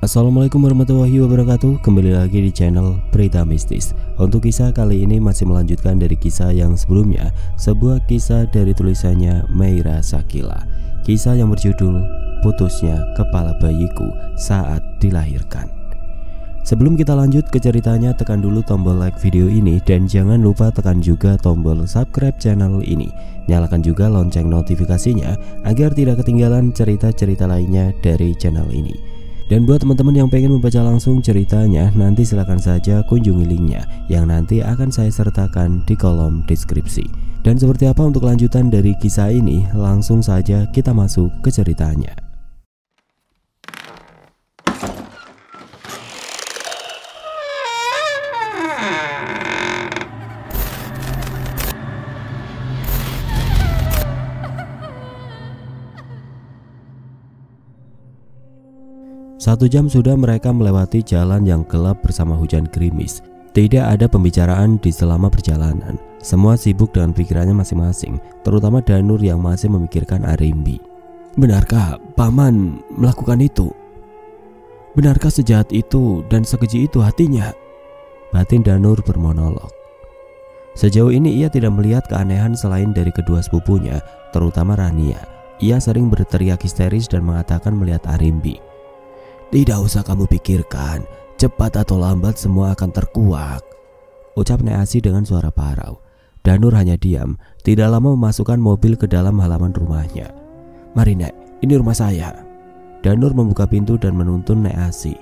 Assalamualaikum warahmatullahi wabarakatuh. Kembali lagi di channel Berita Mistis. Untuk kisah kali ini masih melanjutkan dari kisah yang sebelumnya, sebuah kisah dari tulisannya Meira Sakila. Kisah yang berjudul Putusnya Kepala Bayiku Saat Dilahirkan. Sebelum kita lanjut ke ceritanya, tekan dulu tombol like video ini dan jangan lupa tekan juga tombol subscribe channel ini. Nyalakan juga lonceng notifikasinya agar tidak ketinggalan cerita-cerita lainnya dari channel ini. Dan buat teman-teman yang pengen membaca langsung ceritanya, nanti silahkan saja kunjungi linknya yang nanti akan saya sertakan di kolom deskripsi. Dan seperti apa untuk lanjutan dari kisah ini, langsung saja kita masuk ke ceritanya. Satu jam sudah mereka melewati jalan yang gelap bersama hujan gerimis. Tidak ada pembicaraan di selama perjalanan. Semua sibuk dengan pikirannya masing-masing, terutama Danur yang masih memikirkan Arimbi. Benarkah Paman melakukan itu? Benarkah sejahat itu dan sekeji itu hatinya? Batin Danur bermonolog. Sejauh ini ia tidak melihat keanehan selain dari kedua sepupunya, terutama Rania. Ia sering berteriak histeris dan mengatakan melihat Arimbi. Tidak usah kamu pikirkan, cepat atau lambat semua akan terkuak, ucap Neasi dengan suara parau. Danur hanya diam, tidak lama memasukkan mobil ke dalam halaman rumahnya. Mari Nek, ini rumah saya. Danur membuka pintu dan menuntun Neasi.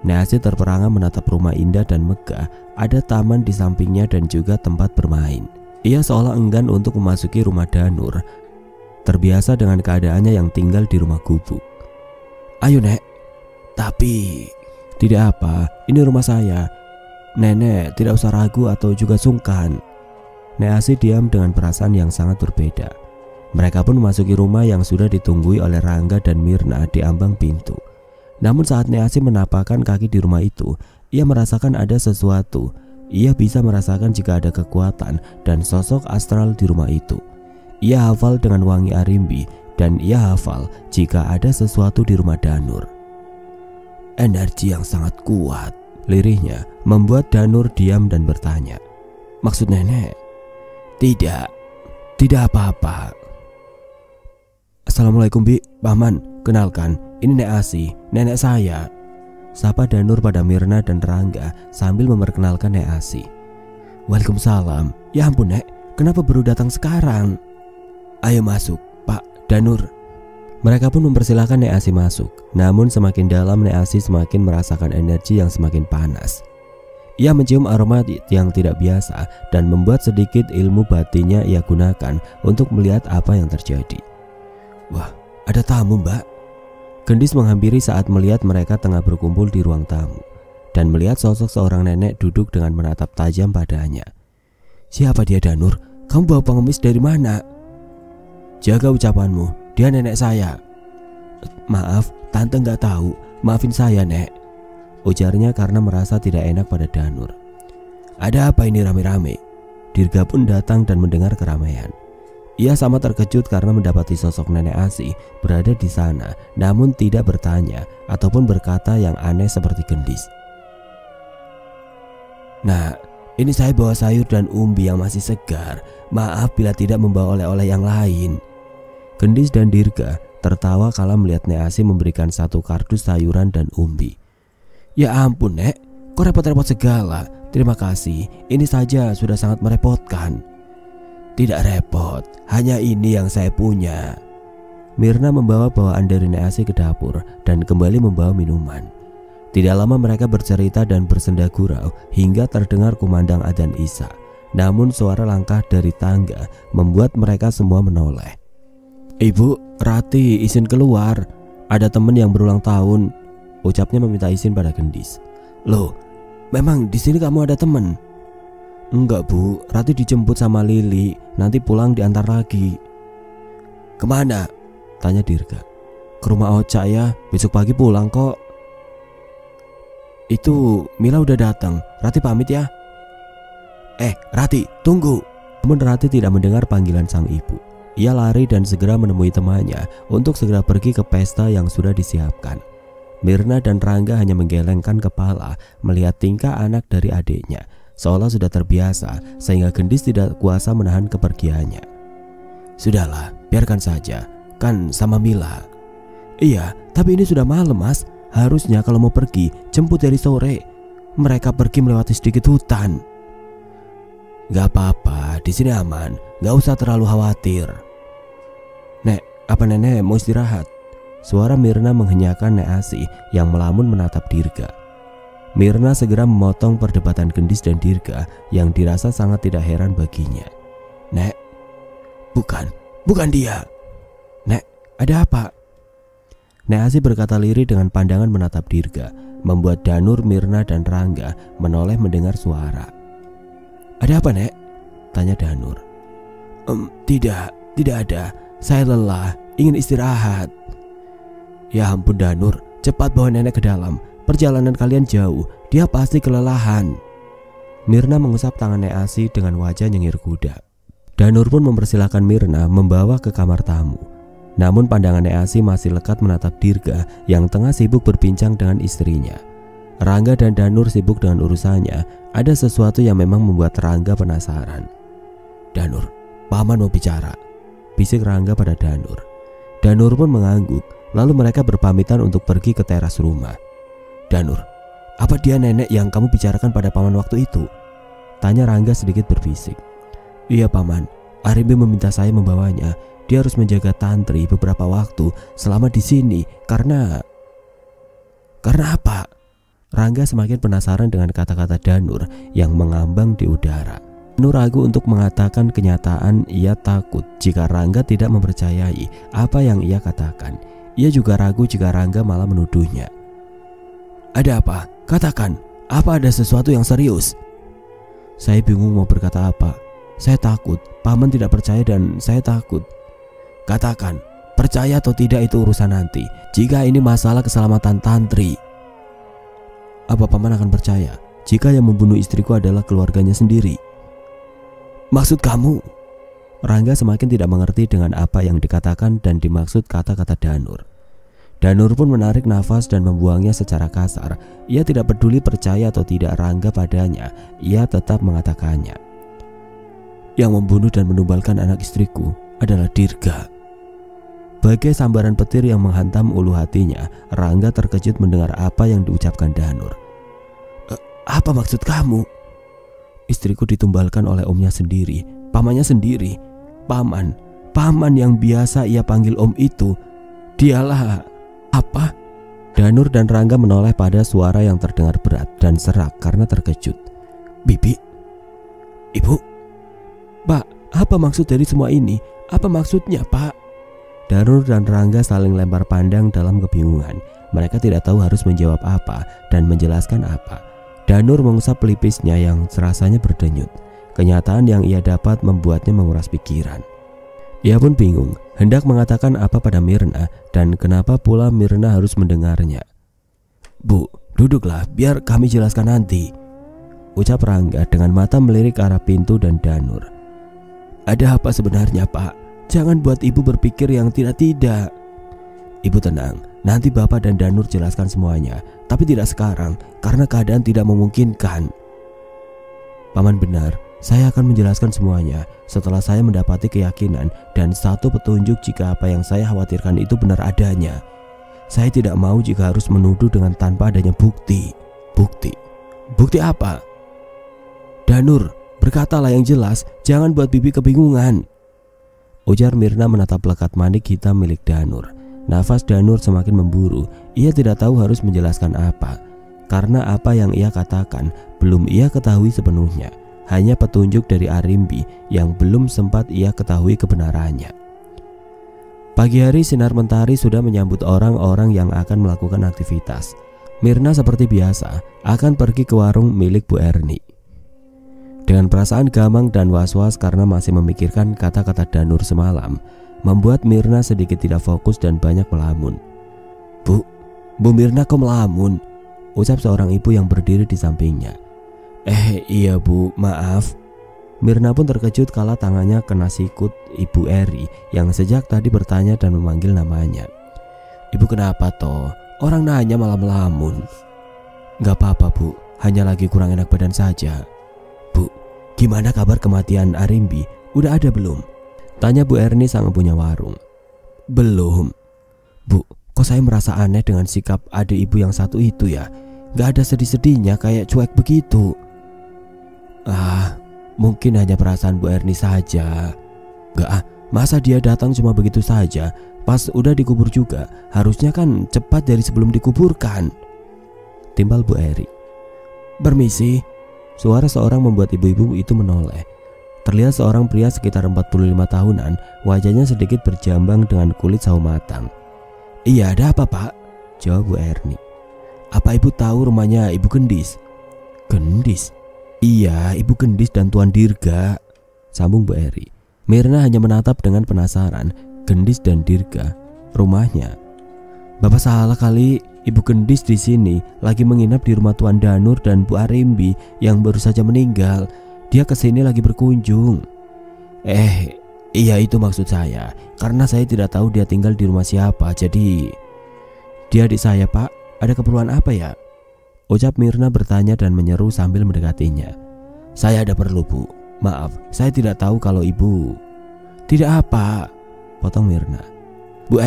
Neasi terperangah menatap rumah indah dan megah, ada taman di sampingnya dan juga tempat bermain. Ia seolah enggan untuk memasuki rumah Danur, terbiasa dengan keadaannya yang tinggal di rumah gubuk. Ayo Nek. Tapi, tidak apa, ini rumah saya. Nenek tidak usah ragu atau juga sungkan. Neasi diam dengan perasaan yang sangat berbeda. Mereka pun memasuki rumah yang sudah ditunggui oleh Rangga dan Mirna di ambang pintu. Namun saat Neasi menapakkan kaki di rumah itu, ia merasakan ada sesuatu. Ia bisa merasakan jika ada kekuatan dan sosok astral di rumah itu. Ia hafal dengan wangi Arimbi dan ia hafal jika ada sesuatu di rumah Danur. Energi yang sangat kuat, lirihnya membuat Danur diam dan bertanya. Maksud nenek? Tidak apa-apa. Assalamualaikum Bi, Paman, kenalkan, ini Nek Asi, nenek saya. Sapa Danur pada Mirna dan Rangga sambil memperkenalkan Nek Asi. Waalaikumsalam. Ya ampun Nek, kenapa baru datang sekarang? Ayo masuk, Pak, Danur. Mereka pun mempersilahkan Nek Asi masuk. Namun semakin dalam Nek Asi semakin merasakan energi yang semakin panas. Ia mencium aroma yang tidak biasa dan membuat sedikit ilmu batinnya ia gunakan untuk melihat apa yang terjadi. Wah, ada tamu Mbak. Gendis menghampiri saat melihat mereka tengah berkumpul di ruang tamu dan melihat sosok seorang nenek duduk dengan menatap tajam padanya. Siapa dia Danur? Kamu bawa pengemis dari mana? Jaga ucapanmu. Dia nenek saya. Maaf, tante nggak tahu. Maafin saya Nek, ujarnya karena merasa tidak enak pada Danur. Ada apa ini rame-rame? Dirga pun datang dan mendengar keramaian. Ia sama terkejut karena mendapati sosok nenek Asi berada di sana, namun tidak bertanya ataupun berkata yang aneh seperti Gendis. Nah, ini saya bawa sayur dan umbi yang masih segar. Maaf bila tidak membawa oleh-oleh yang lain. Gendis dan Dirga tertawa kala melihat Neasi memberikan satu kardus sayuran dan umbi. Ya ampun Nek, kok repot-repot segala? Terima kasih, ini saja sudah sangat merepotkan. Tidak repot, hanya ini yang saya punya. Mirna membawa bawaan dari Neasi ke dapur dan kembali membawa minuman. Tidak lama mereka bercerita dan bersenda gurau hingga terdengar kumandang adzan Isya. Namun suara langkah dari tangga membuat mereka semua menoleh. Ibu, Rati izin keluar. Ada teman yang berulang tahun, ucapnya meminta izin pada Gendis. Loh, memang di sini kamu ada teman? Enggak Bu, Rati dijemput sama Lili. Nanti pulang diantar lagi. Kemana? Tanya Dirga. Ke rumah Oca ya, besok pagi pulang kok. Itu Mila udah datang. Rati pamit ya. Rati, tunggu. Namun Rati tidak mendengar panggilan sang ibu. Ia lari dan segera menemui temannya untuk segera pergi ke pesta yang sudah disiapkan. Mirna dan Rangga hanya menggelengkan kepala melihat tingkah anak dari adiknya, seolah sudah terbiasa sehingga Gendis tidak kuasa menahan kepergiannya. Sudahlah, biarkan saja, kan sama Mila. Iya, tapi ini sudah malam mas. Harusnya kalau mau pergi jemput dari sore. Mereka pergi melewati sedikit hutan. Gak apa-apa, di sini aman. Gak usah terlalu khawatir. Nek, apa nenek mau istirahat? Suara Mirna menghenyakan Nek Asi yang melamun menatap Dirga. Mirna segera memotong perdebatan Gendis dan Dirga yang dirasa sangat tidak heran baginya. Nek, bukan dia. Nek, ada apa? Nek Asi berkata lirih dengan pandangan menatap Dirga, membuat Danur, Mirna dan Rangga menoleh mendengar suara. Ada apa Nek? Tanya Danur. Tidak ada. Saya lelah, ingin istirahat. Ya ampun Danur, cepat bawa nenek ke dalam. Perjalanan kalian jauh, dia pasti kelelahan. Mirna mengusap tangan Nek Asi dengan wajah nyengir kuda. Danur pun mempersilahkan Mirna membawa ke kamar tamu. Namun pandangan Nek Asi masih lekat menatap Dirga yang tengah sibuk berbincang dengan istrinya. Rangga dan Danur sibuk dengan urusannya. Ada sesuatu yang memang membuat Rangga penasaran. Danur, paman mau bicara, bisik Rangga pada Danur. Danur pun mengangguk. Lalu mereka berpamitan untuk pergi ke teras rumah. Danur, apa dia nenek yang kamu bicarakan pada paman waktu itu? Tanya Rangga sedikit berbisik. Iya paman, Arimbi meminta saya membawanya. Dia harus menjaga tantri beberapa waktu selama di sini karena apa? Rangga semakin penasaran dengan kata-kata Danur yang mengambang di udara. Danur ragu untuk mengatakan kenyataan. Ia takut jika Rangga tidak mempercayai apa yang ia katakan. Ia juga ragu jika Rangga malah menuduhnya. Ada apa? Katakan, apa ada sesuatu yang serius? Saya bingung mau berkata apa. Saya takut, paman tidak percaya dan saya takut. Katakan, percaya atau tidak itu urusan nanti. Jika ini masalah keselamatan tantri. Apa paman akan percaya jika yang membunuh istriku adalah keluarganya sendiri? Maksud kamu? Rangga semakin tidak mengerti dengan apa yang dikatakan dan dimaksud kata-kata Danur. Danur pun menarik nafas dan membuangnya secara kasar. Ia tidak peduli percaya atau tidak Rangga padanya. Ia tetap mengatakannya. Yang membunuh dan menumbalkan anak istriku adalah Dirga. Bagai sambaran petir yang menghantam ulu hatinya, Rangga terkejut mendengar apa yang diucapkan Danur. Apa maksud kamu? Istriku ditumbalkan oleh omnya sendiri, pamannya sendiri. Paman yang biasa ia panggil om itu. Dialah apa? Danur dan Rangga menoleh pada suara yang terdengar berat dan serak karena terkejut. Bibi? Ibu? Pak, apa maksud dari semua ini? Apa maksudnya Pak? Danur dan Rangga saling lempar pandang dalam kebingungan. Mereka tidak tahu harus menjawab apa dan menjelaskan apa. Danur mengusap pelipisnya yang serasanya berdenyut. Kenyataan yang ia dapat membuatnya menguras pikiran. Ia pun bingung, hendak mengatakan apa pada Mirna dan kenapa pula Mirna harus mendengarnya. Bu, duduklah biar kami jelaskan nanti, ucap Rangga dengan mata melirik ke arah pintu dan Danur. Ada apa sebenarnya Pak? Jangan buat ibu berpikir yang tidak-tidak. Ibu tenang, nanti Bapak dan Danur jelaskan semuanya, tapi tidak sekarang karena keadaan tidak memungkinkan. Paman benar. Saya akan menjelaskan semuanya setelah saya mendapati keyakinan dan satu petunjuk jika apa yang saya khawatirkan itu benar adanya. Saya tidak mau jika harus menuduh dengan tanpa adanya bukti. Bukti apa? Danur, berkatalah yang jelas, jangan buat bibi kebingungan, ujar Mirna menatap lekat manik hitam milik Danur. Nafas Danur semakin memburu. Ia tidak tahu harus menjelaskan apa, karena apa yang ia katakan belum ia ketahui sepenuhnya. Hanya petunjuk dari Arimbi yang belum sempat ia ketahui kebenarannya. Pagi hari sinar mentari sudah menyambut orang-orang yang akan melakukan aktivitas. Mirna seperti biasa akan pergi ke warung milik Bu Erni. Dengan perasaan gamang dan was-was karena masih memikirkan kata-kata Danur semalam, membuat Mirna sedikit tidak fokus dan banyak melamun. Bu Mirna kok melamun? Ucap seorang ibu yang berdiri di sampingnya. Iya Bu, maaf. Mirna pun terkejut kala tangannya kena sikut Ibu Eri yang sejak tadi bertanya dan memanggil namanya. Ibu kenapa toh? Orang nanya malah melamun. Gak apa-apa Bu, hanya lagi kurang enak badan saja. Bu, gimana kabar kematian Arimbi? Udah ada belum? Tanya Bu Erni sang punya warung. Belum. Bu, kok saya merasa aneh dengan sikap adik ibu yang satu itu ya? Gak ada sedih-sedihnya, kayak cuek begitu. Mungkin hanya perasaan Bu Erni saja. Gak masa dia datang cuma begitu saja? Pas udah dikubur juga, harusnya kan cepat dari sebelum dikuburkan. Timbal Bu Eri. Permisi. Suara seorang membuat ibu-ibu itu menoleh. Terlihat seorang pria sekitar 45 tahunan, wajahnya sedikit berjambang dengan kulit sawo matang. Iya, ada apa Pak? Jawab Bu Erni. Apa ibu tahu rumahnya Ibu Gendis? Gendis? Iya, Ibu Gendis dan Tuan Dirga, sambung Bu Eri. Mirna hanya menatap dengan penasaran. Gendis dan Dirga, rumahnya. Bapak salah kali, Ibu Gendis di sini lagi menginap di rumah Tuan Danur dan Bu Arimbi yang baru saja meninggal. Dia kesini lagi berkunjung. Iya itu maksud saya. Karena saya tidak tahu dia tinggal di rumah siapa. Jadi dia adik saya Pak. Ada keperluan apa ya? Ucap Mirna bertanya dan menyeru sambil mendekatinya. Saya ada perlu Bu. Maaf, saya tidak tahu kalau ibu. Tidak apa, potong Mirna. Bu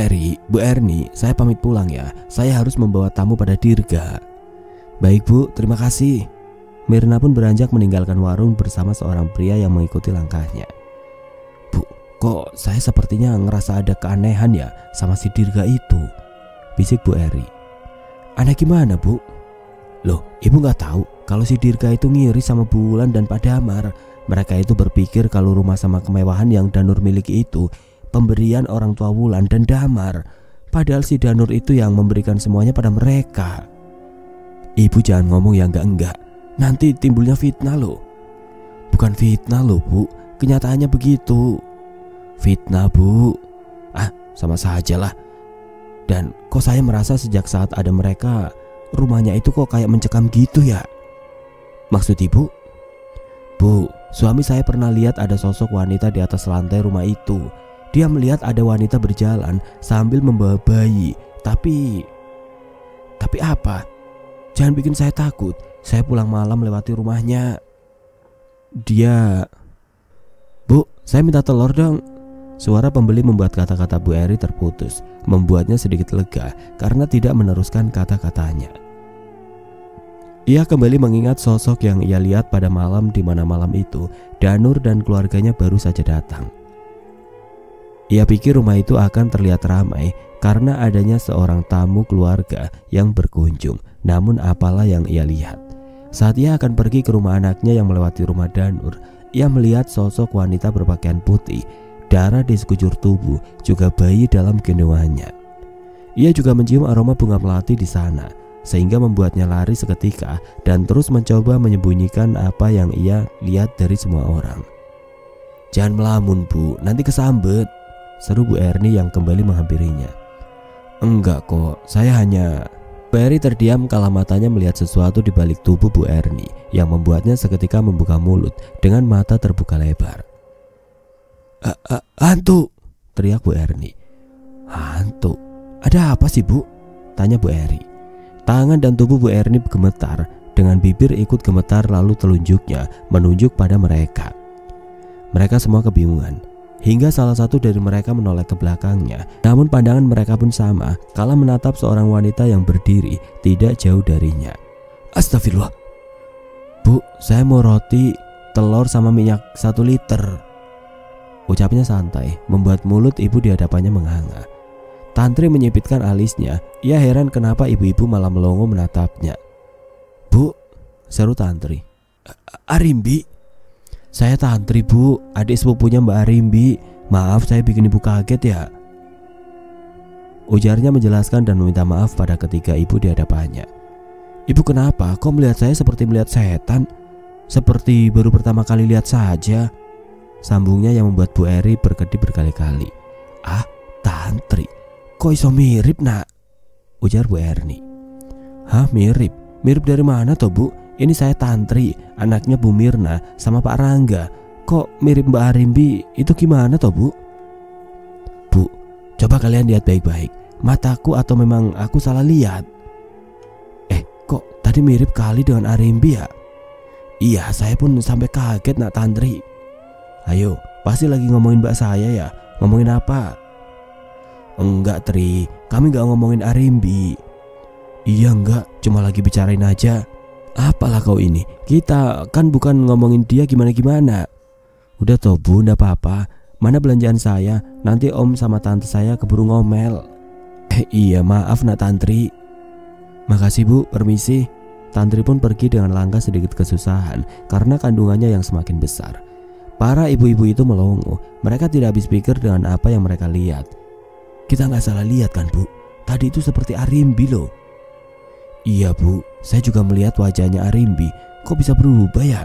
Erni, saya pamit pulang ya. Saya harus membawa tamu pada Dirga. Baik Bu, terima kasih. Mirna pun beranjak meninggalkan warung bersama seorang pria yang mengikuti langkahnya. Bu, kok saya sepertinya ngerasa ada keanehan ya sama si Dirga itu, bisik Bu Eri. Aneh gimana Bu? Loh, ibu gak tahu kalau si Dirga itu ngiri sama Bulan dan Pak Damar. Mereka itu berpikir kalau rumah sama kemewahan yang Danur miliki itu pemberian orang tua Wulan dan Damar. Padahal si Danur itu yang memberikan semuanya pada mereka. Ibu jangan ngomong yang enggak. Nanti timbulnya fitnah loh. Bukan fitnah loh Bu, kenyataannya begitu. Fitnah Bu? Sama saja lah. Dan kok saya merasa sejak saat ada mereka, rumahnya itu kok kayak mencekam gitu ya? Maksud ibu? Bu, suami saya pernah lihat ada sosok wanita di atas lantai rumah itu. Dia melihat ada wanita berjalan sambil membawa bayi. Tapi apa? Jangan bikin saya takut. Saya pulang malam lewati rumahnya. Dia... Bu, saya minta telur dong. Suara pembeli membuat kata-kata Bu Eri terputus, membuatnya sedikit lega karena tidak meneruskan kata-katanya. Ia kembali mengingat sosok yang ia lihat pada malam di mana malam itu Danur dan keluarganya baru saja datang. Ia pikir rumah itu akan terlihat ramai karena adanya seorang tamu keluarga yang berkunjung. Namun apalah yang ia lihat. Saat ia akan pergi ke rumah anaknya yang melewati rumah Danur, ia melihat sosok wanita berpakaian putih, darah di sekujur tubuh, juga bayi dalam gendongannya. Ia juga mencium aroma bunga melati di sana, sehingga membuatnya lari seketika dan terus mencoba menyembunyikan apa yang ia lihat dari semua orang. Jangan melamun Bu, nanti kesambet, seru Bu Erni yang kembali menghampirinya. Enggak kok, saya hanya... Bu Eri terdiam kala matanya melihat sesuatu di balik tubuh Bu Erni yang membuatnya seketika membuka mulut dengan mata terbuka lebar. Hantu, teriak Bu Erni. Hantu? Ada apa sih Bu? Tanya Bu Eri. Tangan dan tubuh Bu Erni gemetar, dengan bibir ikut gemetar lalu telunjuknya menunjuk pada mereka. Mereka semua kebingungan, hingga salah satu dari mereka menoleh ke belakangnya. Namun pandangan mereka pun sama kala menatap seorang wanita yang berdiri tidak jauh darinya. Astagfirullah. Bu, saya mau roti, telur sama minyak 1 liter. Ucapnya santai, membuat mulut ibu di hadapannya menganga. Tantri menyipitkan alisnya. Ia heran kenapa ibu-ibu malah melongo menatapnya. Bu, seru Tantri. Arimbi? Saya Tantri Bu, adik sepupunya Mbak Arimbi. Maaf saya bikin ibu kaget ya, ujarnya menjelaskan dan meminta maaf pada ketiga ibu di hadapannya. Ibu kenapa? Kok melihat saya seperti melihat setan? Seperti baru pertama kali lihat saja, sambungnya yang membuat Bu Eri berkedip berkali-kali. Tantri, kok iso mirip nak? Ujar Bu Erni. Hah, mirip? Mirip dari mana toh Bu? Ini saya Tantri, anaknya Bu Mirna sama Pak Rangga. Kok mirip Mbak Arimbi? Itu gimana toh Bu? Bu, coba kalian lihat baik-baik. mataku atau memang aku salah lihat? Kok tadi mirip kali dengan Arimbi ya? Iya, saya pun sampai kaget nak Tantri. Ayo, pasti lagi ngomongin mbak saya ya? Ngomongin apa? Enggak Tri, kami gak ngomongin Arimbi. Iya enggak, cuma lagi bicarain aja. Apalah kau ini, kita kan bukan ngomongin dia gimana-gimana. Udah toh Bu, ndak apa-apa. Mana belanjaan saya, nanti om sama tante saya keburu ngomel. Iya maaf nak Tantri. Makasih Bu, permisi. Tantri pun pergi dengan langkah sedikit kesusahan karena kandungannya yang semakin besar. Para ibu-ibu itu melongo, mereka tidak habis pikir dengan apa yang mereka lihat. Kita nggak salah lihat kan Bu? Tadi itu seperti Arimbi loh. Iya Bu, saya juga melihat wajahnya Arimbi. Kok bisa berubah ya?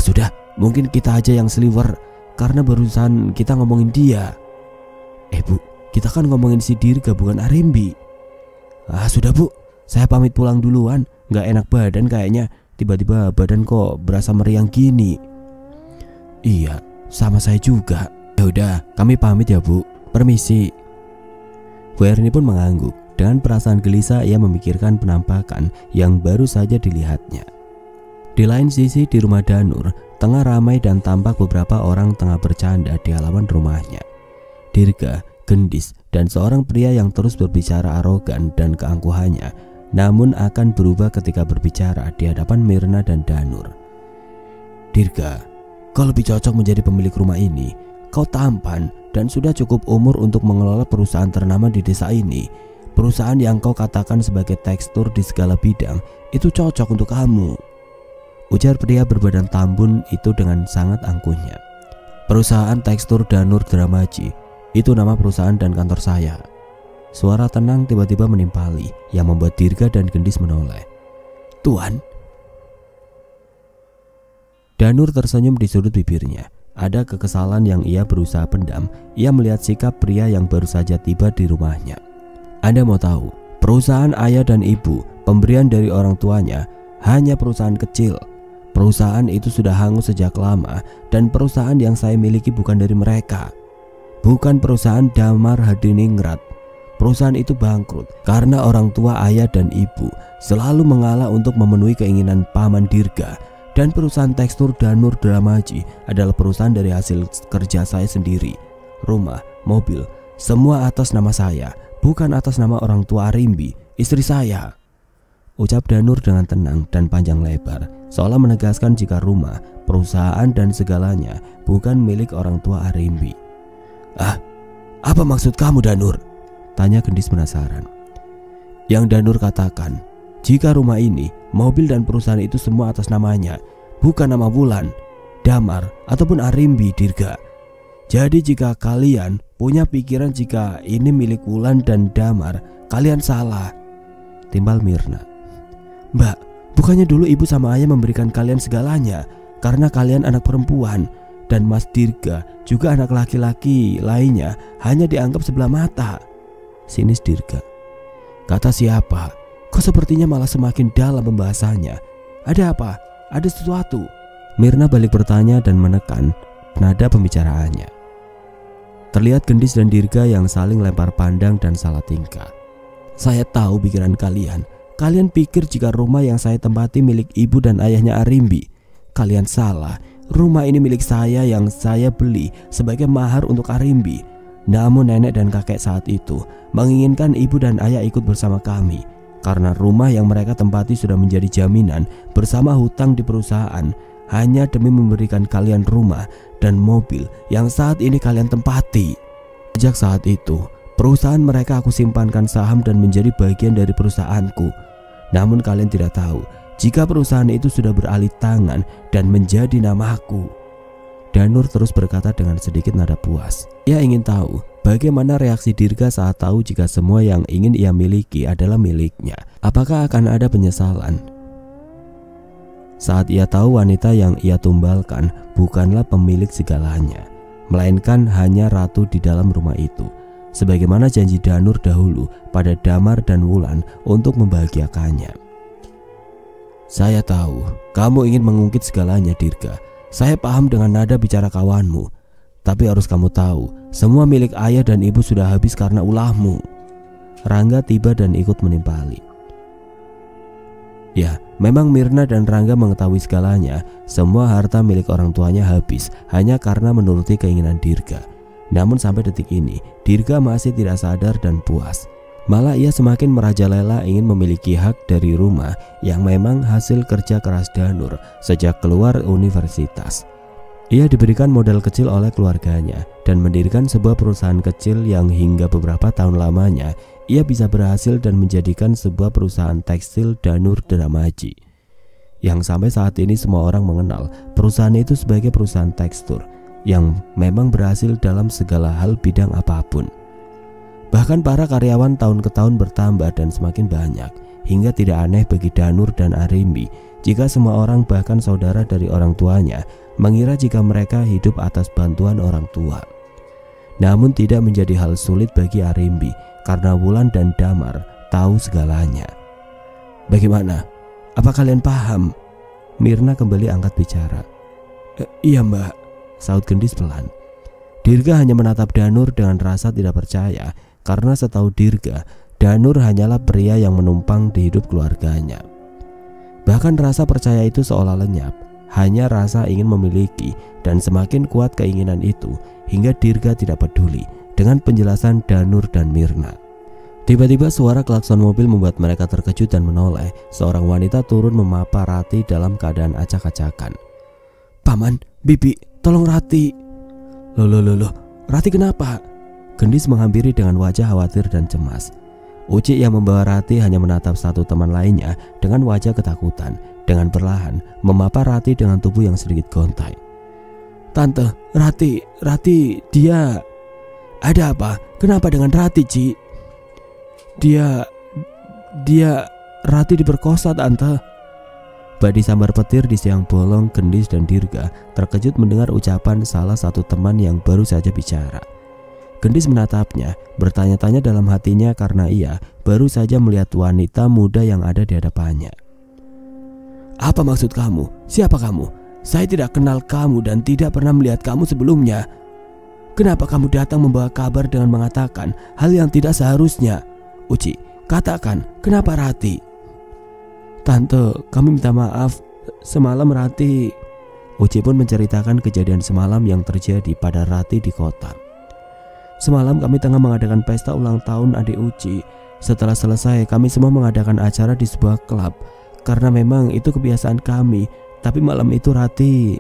Sudah, mungkin kita aja yang sliver karena barusan kita ngomongin dia. Bu, kita kan ngomongin si Dirga bukan Arimbi. Sudah Bu, saya pamit pulang duluan. Gak enak badan kayaknya, tiba-tiba badan kok berasa meriang gini. Iya, sama saya juga. Ya udah, kami pamit ya Bu. Permisi. Bu Erni pun mengangguk. Dengan perasaan gelisah ia memikirkan penampakan yang baru saja dilihatnya. Di lain sisi di rumah Danur, tengah ramai dan tampak beberapa orang tengah bercanda di halaman rumahnya. Dirga, Gendis, dan seorang pria yang terus berbicara arogan dan keangkuhannya, namun akan berubah ketika berbicara di hadapan Mirna dan Danur. Dirga, kau lebih cocok menjadi pemilik rumah ini. Kau tampan dan sudah cukup umur untuk mengelola perusahaan ternama di desa ini. Perusahaan yang kau katakan sebagai tekstur di segala bidang itu cocok untuk kamu, ujar pria berbadan tambun itu dengan sangat angkuhnya. Perusahaan tekstur Danur Dramaji, itu nama perusahaan dan kantor saya. Suara tenang tiba-tiba menimpali yang membuat Dirga dan Gendis menoleh. Tuan. Danur tersenyum di sudut bibirnya. Ada kekesalan yang ia berusaha pendam. Ia melihat sikap pria yang baru saja tiba di rumahnya. Anda mau tahu, perusahaan ayah dan ibu, pemberian dari orang tuanya, hanya perusahaan kecil. Perusahaan itu sudah hangus sejak lama dan perusahaan yang saya miliki bukan dari mereka. Bukan perusahaan Damar Hadiningrat. Perusahaan itu bangkrut karena orang tua ayah dan ibu selalu mengalah untuk memenuhi keinginan paman Dirga. Dan perusahaan tekstur Danur Dramaji adalah perusahaan dari hasil kerja saya sendiri. Rumah, mobil, semua atas nama saya, bukan atas nama orang tua Arimbi, istri saya. Ucap Danur dengan tenang dan panjang lebar, seolah menegaskan jika rumah, perusahaan dan segalanya bukan milik orang tua Arimbi. Apa maksud kamu Danur? Tanya Gendis penasaran. Yang Danur katakan, jika rumah ini, mobil dan perusahaan itu semua atas namanya, bukan nama Wulan, Damar, ataupun Arimbi Dirga. Jadi jika kalian punya pikiran jika ini milik Wulan dan Damar, kalian salah, timbal Mirna. Mbak, bukannya dulu ibu sama ayah memberikan kalian segalanya karena kalian anak perempuan, dan Mas Dirga juga anak laki-laki lainnya hanya dianggap sebelah mata, sinis Dirga. Kata siapa? Kok sepertinya malah semakin dalam pembahasannya. Ada apa? Ada sesuatu? Mirna balik bertanya dan menekan nada pembicaraannya. Terlihat Gendis dan Dirga yang saling lempar pandang dan salah tingkah. Saya tahu pikiran kalian. Kalian pikir jika rumah yang saya tempati milik ibu dan ayahnya Arimbi. Kalian salah. Rumah ini milik saya yang saya beli sebagai mahar untuk Arimbi. Namun nenek dan kakek saat itu menginginkan ibu dan ayah ikut bersama kami karena rumah yang mereka tempati sudah menjadi jaminan bersama hutang di perusahaan, hanya demi memberikan kalian rumah dan mobil yang saat ini kalian tempati. Sejak saat itu, perusahaan mereka aku simpankan saham dan menjadi bagian dari perusahaanku. Namun kalian tidak tahu jika perusahaan itu sudah beralih tangan dan menjadi namaku. Danur terus berkata dengan sedikit nada puas. Ia ingin tahu bagaimana reaksi Dirga saat tahu jika semua yang ingin ia miliki adalah miliknya. Apakah akan ada penyesalan? Saat ia tahu wanita yang ia tumbalkan bukanlah pemilik segalanya, melainkan hanya ratu di dalam rumah itu, sebagaimana janji Danur dahulu pada Damar dan Wulan untuk membahagiakannya. Saya tahu kamu ingin mengungkit segalanya Dirga. Saya paham dengan nada bicara kawanmu. Tapi harus kamu tahu, semua milik ayah dan ibu sudah habis karena ulahmu. Rangga tiba dan ikut menimpali. Ya, memang Mirna dan Rangga mengetahui segalanya. Semua harta milik orang tuanya habis hanya karena menuruti keinginan Dirga. Namun sampai detik ini, Dirga masih tidak sadar dan puas. Malah ia semakin merajalela ingin memiliki hak dari rumah yang memang hasil kerja keras Danur sejak keluar universitas. Ia diberikan modal kecil oleh keluarganya dan mendirikan sebuah perusahaan kecil yang hingga beberapa tahun lamanya ia bisa berhasil dan menjadikan sebuah perusahaan tekstil Danur Dramaji. Yang sampai saat ini semua orang mengenal perusahaan itu sebagai perusahaan tekstur yang memang berhasil dalam segala hal bidang apapun. Bahkan para karyawan tahun ke tahun bertambah dan semakin banyak, hingga tidak aneh bagi Danur dan Arimbi jika semua orang bahkan saudara dari orang tuanya mengira jika mereka hidup atas bantuan orang tua. Namun tidak menjadi hal sulit bagi Arimbi karena Wulan dan Damar tahu segalanya. Bagaimana? Apa kalian paham? Mirna kembali angkat bicara. Iya mbak, saut Gendis pelan. Dirga hanya menatap Danur dengan rasa tidak percaya. Karena setahu Dirga, Danur hanyalah pria yang menumpang di hidup keluarganya. Bahkan rasa percaya itu seolah lenyap, hanya rasa ingin memiliki, dan semakin kuat keinginan itu hingga Dirga tidak peduli dengan penjelasan Danur dan Mirna. Tiba-tiba suara klakson mobil membuat mereka terkejut dan menoleh. Seorang wanita turun memapa Rati dalam keadaan acak-acakan. Paman, Bibi, tolong Rati. Loh, Rati kenapa? Gendis menghampiri dengan wajah khawatir dan cemas. Uci yang membawa Rati hanya menatap satu teman lainnya dengan wajah ketakutan. Dengan perlahan memapa Rati dengan tubuh yang sedikit gontai. Tante, Rati, dia... Ada apa? Kenapa dengan Rati, Ci? Dia... Rati diperkosa, Tante. Badi sambar petir di siang bolong, Gendis dan Dirga terkejut mendengar ucapan salah satu teman yang baru saja bicara. Gendis menatapnya, bertanya-tanya dalam hatinya karena ia baru saja melihat wanita muda yang ada di hadapannya. Apa maksud kamu? Siapa kamu? Saya tidak kenal kamu dan tidak pernah melihat kamu sebelumnya. Kenapa kamu datang membawa kabar dengan mengatakan hal yang tidak seharusnya? Uci, katakan, kenapa Rati? Tante, kami minta maaf. Semalam Rati... Uci pun menceritakan kejadian semalam yang terjadi pada Rati di kota. Semalam kami tengah mengadakan pesta ulang tahun adik Uci. Setelah selesai kami semua mengadakan acara di sebuah klub. Karena memang itu kebiasaan kami. Tapi malam itu Rati...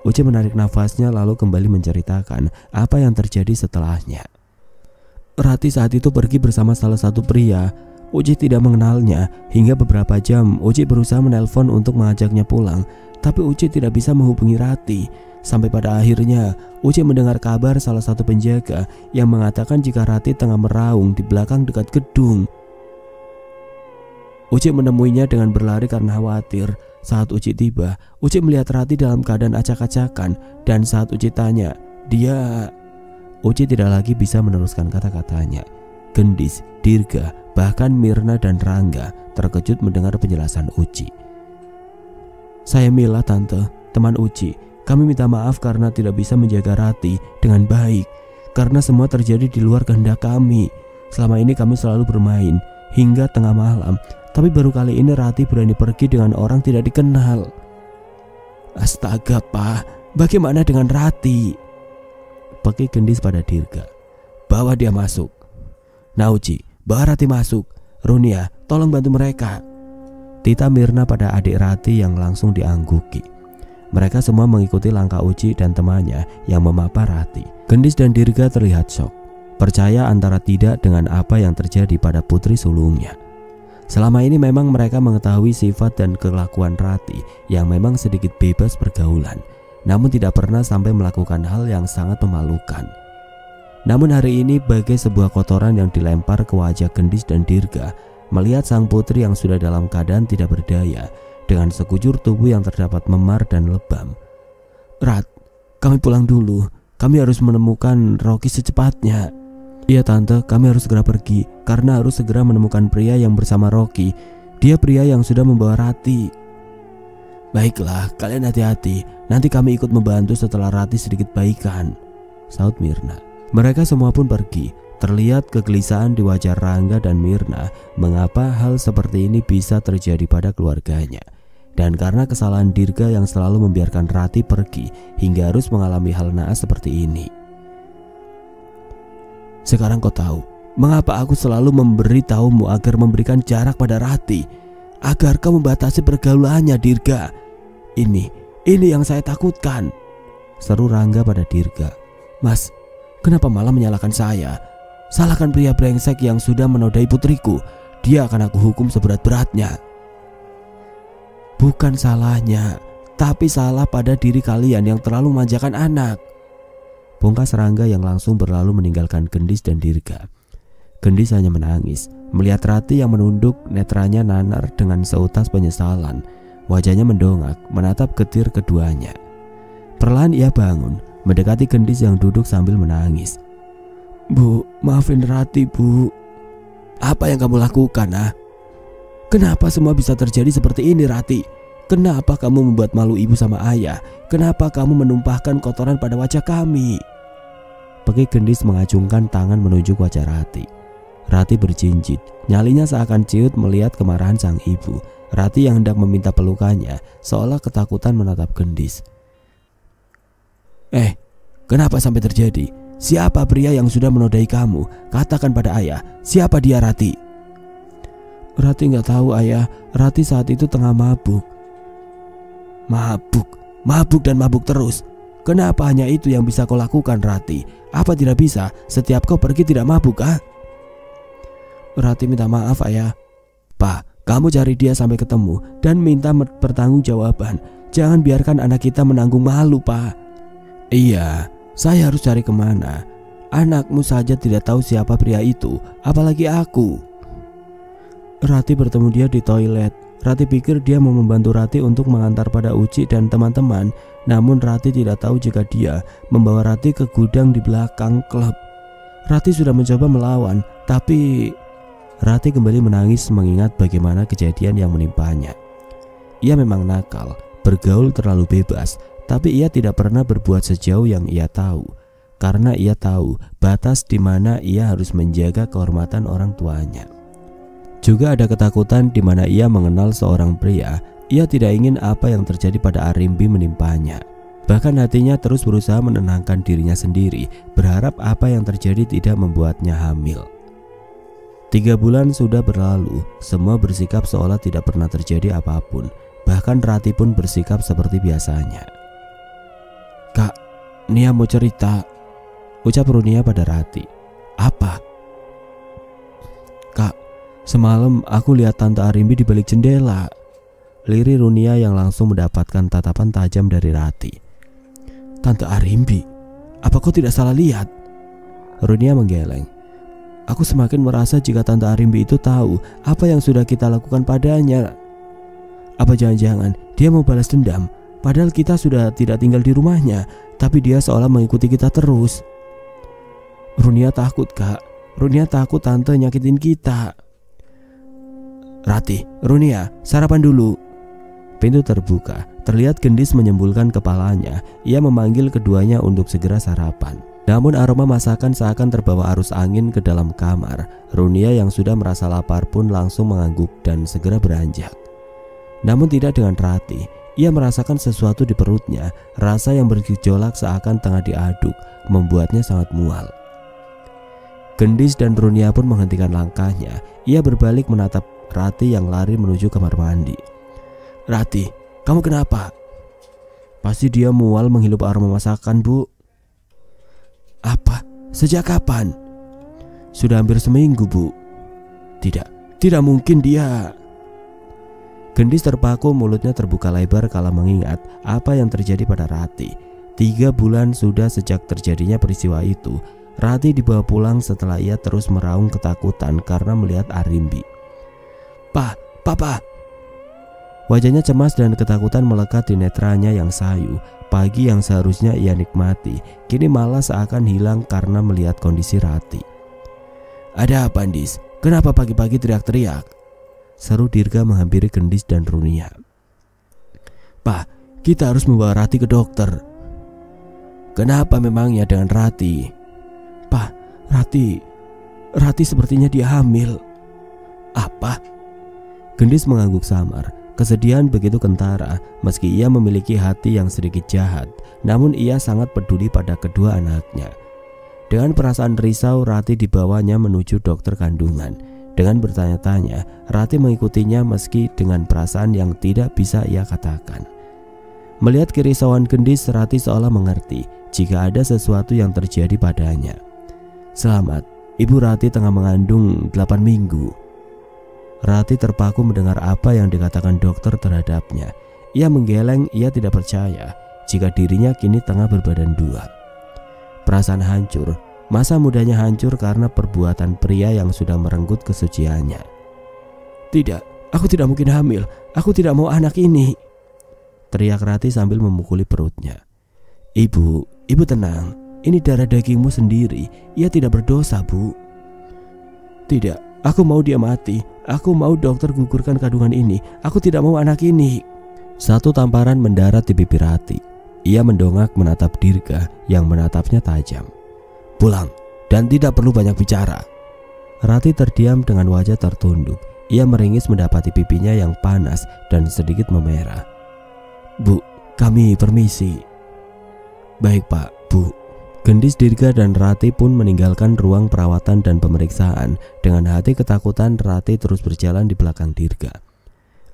Uci menarik nafasnya lalu kembali menceritakan apa yang terjadi setelahnya. Rati saat itu pergi bersama salah satu pria. Uci tidak mengenalnya. Hingga beberapa jam Uci berusaha menelpon untuk mengajaknya pulang. Tapi Uci tidak bisa menghubungi Rati. Sampai pada akhirnya Uci mendengar kabar salah satu penjaga yang mengatakan jika Rati tengah meraung di belakang dekat gedung. Uci menemuinya dengan berlari karena khawatir. Saat Uci tiba, Uci melihat Rati dalam keadaan acak-acakan. Dan saat Uci tanya, dia... Uci tidak lagi bisa meneruskan kata-katanya. Gendis, Dirga, bahkan Mirna dan Rangga terkejut mendengar penjelasan Uci. Saya Mila, Tante, teman Uci. Kami minta maaf karena tidak bisa menjaga Rati dengan baik. Karena semua terjadi di luar kehendak kami. Selama ini kami selalu bermain hingga tengah malam. Tapi baru kali ini Rati berani pergi dengan orang tidak dikenal. Astaga, Pak, bagaimana dengan Rati? Peki Gendis pada Dirga. Bawa dia masuk. Nauci, bawa Rati masuk. Runia, tolong bantu mereka. Tita Mirna pada adik Rati yang langsung diangguki. Mereka semua mengikuti langkah Uci dan temannya yang memapa Rati. Gendis dan Dirga terlihat syok. Percaya antara tidak dengan apa yang terjadi pada putri sulungnya. Selama ini memang mereka mengetahui sifat dan kelakuan Rati yang memang sedikit bebas pergaulan. Namun tidak pernah sampai melakukan hal yang sangat memalukan. Namun hari ini bagai sebuah kotoran yang dilempar ke wajah Gendis dan Dirga. Melihat sang putri yang sudah dalam keadaan tidak berdaya dengan sekujur tubuh yang terdapat memar dan lebam. Rat, kami pulang dulu. Kami harus menemukan Rocky secepatnya. Iya Tante, kami harus segera pergi karena harus segera menemukan pria yang bersama Rocky. Dia pria yang sudah membawa Rati. Baiklah, kalian hati-hati. Nanti kami ikut membantu setelah Rati sedikit baikan, saut Mirna. Mereka semua pun pergi. Terlihat kegelisahan di wajah Rangga dan Mirna mengapa hal seperti ini bisa terjadi pada keluarganya. Dan karena kesalahan Dirga yang selalu membiarkan Rati pergi hingga harus mengalami hal naas seperti ini. Sekarang kau tahu mengapa aku selalu memberitahumu agar memberikan jarak pada Rati, agar kau membatasi pergaulannya, Dirga. Ini yang saya takutkan, seru Rangga pada Dirga. Mas, kenapa malah menyalahkan saya? Salahkan pria brengsek yang sudah menodai putriku. Dia akan aku hukum seberat-beratnya. Bukan salahnya, tapi salah pada diri kalian yang terlalu memanjakan anak, pungkas Rangga yang langsung berlalu meninggalkan Gendis dan Dirga. Gendis hanya menangis melihat Rati yang menunduk, netranya nanar dengan seutas penyesalan. Wajahnya mendongak menatap getir keduanya. Perlahan ia bangun mendekati Gendis yang duduk sambil menangis. Bu, maafin Rati, Bu. Apa yang kamu lakukan, ah? Kenapa semua bisa terjadi seperti ini, Rati? Kenapa kamu membuat malu ibu sama ayah? Kenapa kamu menumpahkan kotoran pada wajah kami? Pegi Gendis mengacungkan tangan menunjuk wajah Rati. Rati berjinjit, nyalinya seakan ciut melihat kemarahan sang ibu. Rati yang hendak meminta pelukannya seolah ketakutan menatap Gendis. Kenapa sampai terjadi? Siapa pria yang sudah menodai kamu? Katakan pada ayah, siapa dia, Rati? Rati nggak tahu, ayah. Rati saat itu tengah mabuk. Mabuk dan mabuk terus. Kenapa hanya itu yang bisa kau lakukan, Rati? Apa tidak bisa setiap kau pergi tidak mabuk, ah? Rati minta maaf, ayah. Pak, kamu cari dia sampai ketemu dan minta pertanggungjawaban. Jangan biarkan anak kita menanggung malu, Pak. Iya, saya harus cari kemana? Anakmu saja tidak tahu siapa pria itu, apalagi aku. Rati bertemu dia di toilet. Rati pikir dia mau membantu Rati untuk mengantar pada Uci dan teman-teman. Namun Rati tidak tahu jika dia membawa Rati ke gudang di belakang klub. Rati sudah mencoba melawan, tapi Rati kembali menangis mengingat bagaimana kejadian yang menimpanya. Ia memang nakal, bergaul terlalu bebas, tapi ia tidak pernah berbuat sejauh yang ia tahu. Karena ia tahu batas di mana ia harus menjaga kehormatan orang tuanya. Juga ada ketakutan di mana ia mengenal seorang pria. Ia tidak ingin apa yang terjadi pada Arimbi menimpanya. Bahkan hatinya terus berusaha menenangkan dirinya sendiri, berharap apa yang terjadi tidak membuatnya hamil. 3 bulan sudah berlalu, semua bersikap seolah tidak pernah terjadi apapun. Bahkan Rati pun bersikap seperti biasanya. Kak, Nia mau cerita, ucap Runia pada Rati. Apa? Kak, semalam aku lihat Tante Arimbi di balik jendela, liri Runia yang langsung mendapatkan tatapan tajam dari Rati. Tante Arimbi? Apa kau tidak salah lihat? Runia menggeleng. Aku semakin merasa jika Tante Arimbi itu tahu apa yang sudah kita lakukan padanya. Apa jangan-jangan dia mau balas dendam? Padahal kita sudah tidak tinggal di rumahnya, tapi dia seolah mengikuti kita terus. Runia takut, Kak. Runia takut Tante nyakitin kita. Rati, Runia, sarapan dulu. Pintu terbuka, terlihat Gendis menyembulkan kepalanya. Ia memanggil keduanya untuk segera sarapan. Namun aroma masakan seakan terbawa arus angin ke dalam kamar. Runia yang sudah merasa lapar pun langsung mengangguk dan segera beranjak. Namun tidak dengan Rati. Ia merasakan sesuatu di perutnya. Rasa yang bergejolak seakan tengah diaduk, membuatnya sangat mual. Gendis dan Runia pun menghentikan langkahnya. Ia berbalik menatap Rati yang lari menuju kamar mandi. Rati, kamu kenapa? Pasti dia mual menghirup aroma masakan, Bu. Apa? Sejak kapan? Sudah hampir seminggu, Bu. Tidak mungkin dia. Gendis terpaku, mulutnya terbuka lebar kala mengingat apa yang terjadi pada Rati. 3 bulan sudah sejak terjadinya peristiwa itu. Rati dibawa pulang setelah ia terus meraung ketakutan karena melihat Arimbi. Papa. Wajahnya cemas dan ketakutan melekat di netranya yang sayu. Pagi yang seharusnya ia nikmati, kini malah seakan hilang karena melihat kondisi Rati. Ada apa, Andis? Kenapa pagi-pagi teriak-teriak? Seru Dirga menghampiri Gendis dan Runia. Pak, kita harus membawa Rati ke dokter. Kenapa memangnya dengan Rati? Pak, Rati sepertinya dia hamil." "Apa?" Gendis mengangguk samar. Kesedihan begitu kentara. Meski ia memiliki hati yang sedikit jahat, namun ia sangat peduli pada kedua anaknya. Dengan perasaan risau, Rati dibawanya menuju dokter kandungan. Dengan bertanya-tanya, Rati mengikutinya meski dengan perasaan yang tidak bisa ia katakan. Melihat kerisauan Gendis, Rati seolah mengerti jika ada sesuatu yang terjadi padanya. "Selamat, Ibu Rati tengah mengandung 8 minggu. Rati terpaku mendengar apa yang dikatakan dokter terhadapnya. Ia menggeleng, ia tidak percaya jika dirinya kini tengah berbadan 2. Perasaan hancur, masa mudanya hancur karena perbuatan pria yang sudah merenggut kesuciannya. "Tidak, aku tidak mungkin hamil. Aku tidak mau anak ini," teriak Rati sambil memukuli perutnya. Ibu tenang. Ini darah dagingmu sendiri. Ia tidak berdosa, Bu." "Tidak, aku mau dia mati. Aku mau dokter gugurkan kandungan ini. Aku tidak mau anak ini." Satu tamparan mendarat di bibir Rati. Ia mendongak menatap Dirga yang menatapnya tajam. "Pulang, dan tidak perlu banyak bicara." Rati terdiam dengan wajah tertunduk. Ia meringis mendapati pipinya yang panas dan sedikit memerah. "Bu, kami permisi." "Baik Pak, Bu." Gendis, Dirga dan Rati pun meninggalkan ruang perawatan dan pemeriksaan. Dengan hati ketakutan, Rati terus berjalan di belakang Dirga.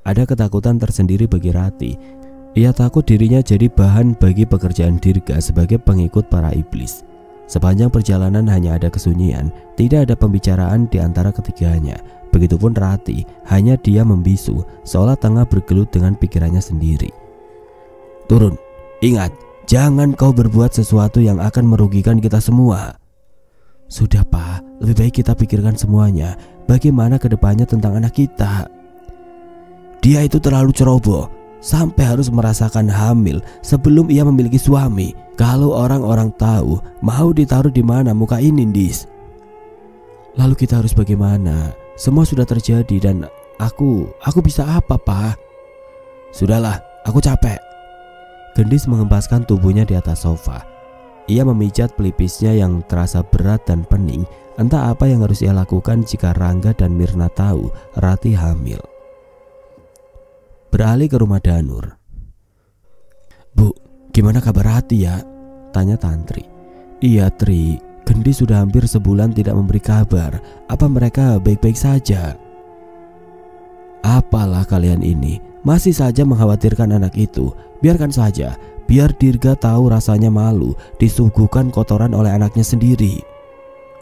Ada ketakutan tersendiri bagi Rati. Ia takut dirinya jadi bahan bagi pekerjaan Dirga sebagai pengikut para iblis. Sepanjang perjalanan hanya ada kesunyian, tidak ada pembicaraan di antara ketiganya. Begitupun Rati, hanya dia membisu, seolah tengah bergelut dengan pikirannya sendiri. "Turun, ingat, jangan kau berbuat sesuatu yang akan merugikan kita semua." "Sudah Pak, lebih baik kita pikirkan semuanya. Bagaimana kedepannya tentang anak kita?" "Dia itu terlalu ceroboh, sampai harus merasakan hamil sebelum ia memiliki suami. Kalau orang-orang tahu, mau ditaruh di mana muka ini, Dis?" "Lalu kita harus bagaimana? Semua sudah terjadi dan aku bisa apa, Pak?" "Sudahlah, aku capek." Gendis mengempaskan tubuhnya di atas sofa. Ia memijat pelipisnya yang terasa berat dan pening. Entah apa yang harus ia lakukan jika Rangga dan Mirna tahu Rati hamil. Beralih ke rumah Danur. "Bu, gimana kabar Rati ya?" tanya Tantri. "Iya Tri, Gendis sudah hampir sebulan tidak memberi kabar. Apa mereka baik-baik saja?" "Apalah kalian ini, masih saja mengkhawatirkan anak itu. Biarkan saja, biar Dirga tahu rasanya malu disuguhkan kotoran oleh anaknya sendiri,"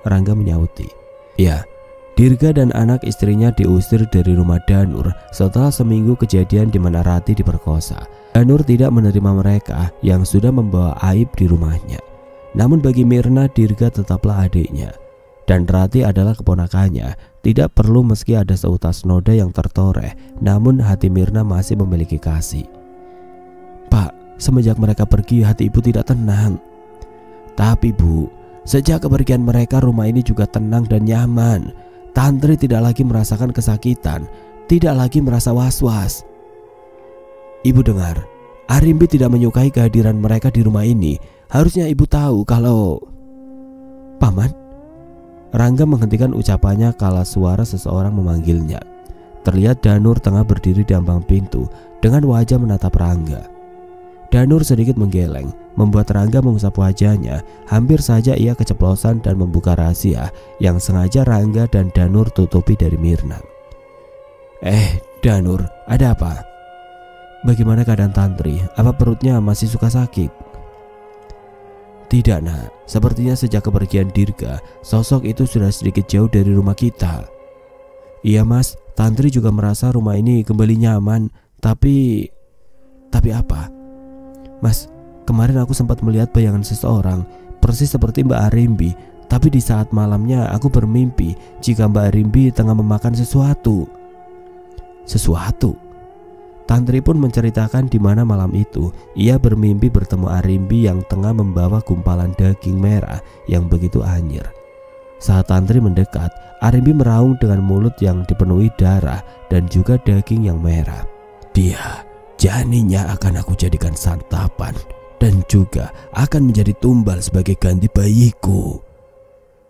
Rangga menyauti. Ya, Dirga dan anak istrinya diusir dari rumah Danur setelah seminggu kejadian di mana Rati diperkosa. Danur tidak menerima mereka yang sudah membawa aib di rumahnya. Namun bagi Mirna, Dirga tetaplah adiknya dan Rati adalah keponakannya. Tidak perlu meski ada seutas noda yang tertoreh, namun hati Mirna masih memiliki kasih. "Pak, semenjak mereka pergi hati ibu tidak tenang." "Tapi Bu, sejak kepergian mereka rumah ini juga tenang dan nyaman. Tantri tidak lagi merasakan kesakitan, tidak lagi merasa was-was." "Ibu dengar, Arimbi tidak menyukai kehadiran mereka di rumah ini. Harusnya ibu tahu kalau..." "Paman?" Rangga menghentikan ucapannya kala suara seseorang memanggilnya. Terlihat Danur tengah berdiri di ambang pintu dengan wajah menatap Rangga. Danur sedikit menggeleng, membuat Rangga mengusap wajahnya. Hampir saja ia keceplosan dan membuka rahasia yang sengaja Rangga dan Danur tutupi dari Mirna. Danur, ada apa?" "Bagaimana keadaan Tantri? Apa perutnya masih suka sakit?" "Tidak nak, sepertinya sejak kepergian Dirga, sosok itu sudah sedikit jauh dari rumah kita." "Iya mas, Tantri juga merasa rumah ini kembali nyaman. Tapi apa?" "Mas, kemarin aku sempat melihat bayangan seseorang, persis seperti Mbak Arimbi. Tapi di saat malamnya aku bermimpi jika Mbak Arimbi tengah memakan sesuatu." "Sesuatu?" Tantri pun menceritakan di mana malam itu ia bermimpi bertemu Arimbi yang tengah membawa gumpalan daging merah yang begitu anyir. Saat Tantri mendekat, Arimbi meraung dengan mulut yang dipenuhi darah dan juga daging yang merah. "Dia, janinnya akan aku jadikan santapan dan juga akan menjadi tumbal sebagai ganti bayiku."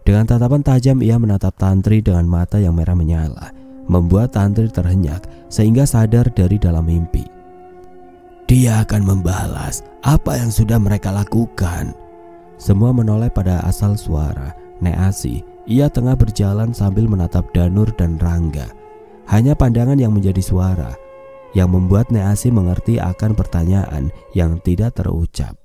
Dengan tatapan tajam ia menatap Tantri dengan mata yang merah menyala, membuat Tantri terhenyak sehingga sadar dari dalam mimpi. Dia akan membalas apa yang sudah mereka lakukan. Semua menoleh pada asal suara. Nek Asi, ia tengah berjalan sambil menatap Danur dan Rangga. Hanya pandangan yang menjadi suara, yang membuat Nek Asi mengerti akan pertanyaan yang tidak terucap.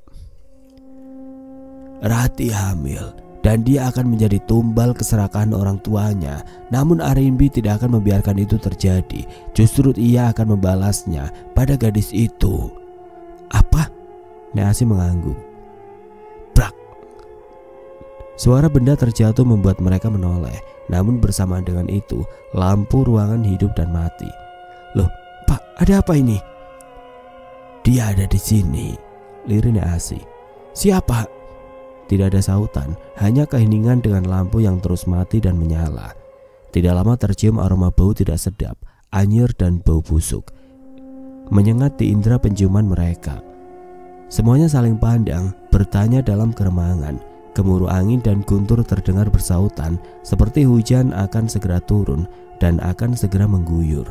Rati hamil dan dia akan menjadi tumbal keserakahan orang tuanya. Namun Arimbi tidak akan membiarkan itu terjadi. Justru ia akan membalasnya pada gadis itu. Apa? Nek Asi mengangguk. Brak. Suara benda terjatuh membuat mereka menoleh. Namun bersamaan dengan itu, lampu ruangan hidup dan mati. Loh, Pak, ada apa ini? Dia ada di sini, lirik Nek Asi. Siapa? Tidak ada sautan, hanya keheningan dengan lampu yang terus mati dan menyala. Tidak lama tercium aroma bau tidak sedap, anyir dan bau busuk menyengat di indera penciuman mereka. Semuanya saling pandang, bertanya dalam keremangan. Gemuruh angin dan guntur terdengar bersautan, seperti hujan akan segera turun dan akan segera mengguyur.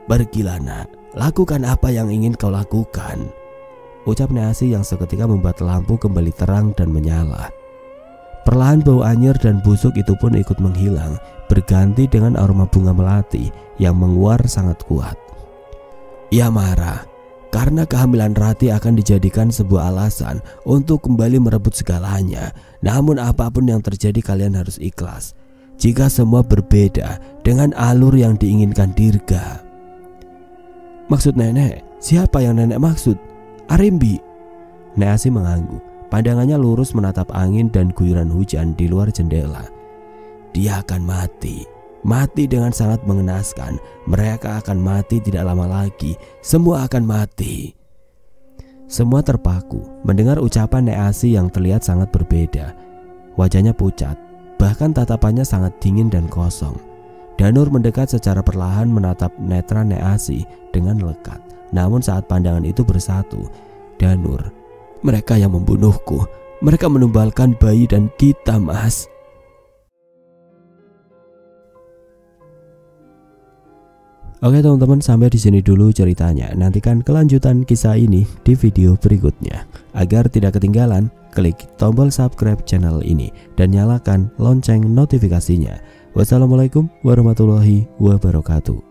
Pergilah nak, lakukan apa yang ingin kau lakukan, ucap Nek Asi yang seketika membuat lampu kembali terang dan menyala. Perlahan bau anyir dan busuk itu pun ikut menghilang, berganti dengan aroma bunga melati yang menguar sangat kuat. Ia marah karena kehamilan Rati akan dijadikan sebuah alasan untuk kembali merebut segalanya. Namun apapun yang terjadi kalian harus ikhlas jika semua berbeda dengan alur yang diinginkan Dirga. Maksud nenek? Siapa yang nenek maksud? Arimbi? Nek Asi mengangguk. Pandangannya lurus menatap angin dan guyuran hujan di luar jendela. Dia akan mati. Mati dengan sangat mengenaskan. Mereka akan mati tidak lama lagi. Semua akan mati. Semua terpaku mendengar ucapan Nek Asi yang terlihat sangat berbeda. Wajahnya pucat, bahkan tatapannya sangat dingin dan kosong. Danur mendekat secara perlahan menatap netra Nek Asi dengan lekat. Namun saat pandangan itu bersatu, Danur, mereka yang membunuhku. Mereka menumbalkan bayi dan kita, Mas. Oke teman-teman, sampai di sini dulu ceritanya. Nantikan kelanjutan kisah ini di video berikutnya. Agar tidak ketinggalan, klik tombol subscribe channel ini dan nyalakan lonceng notifikasinya. Wassalamualaikum warahmatullahi wabarakatuh.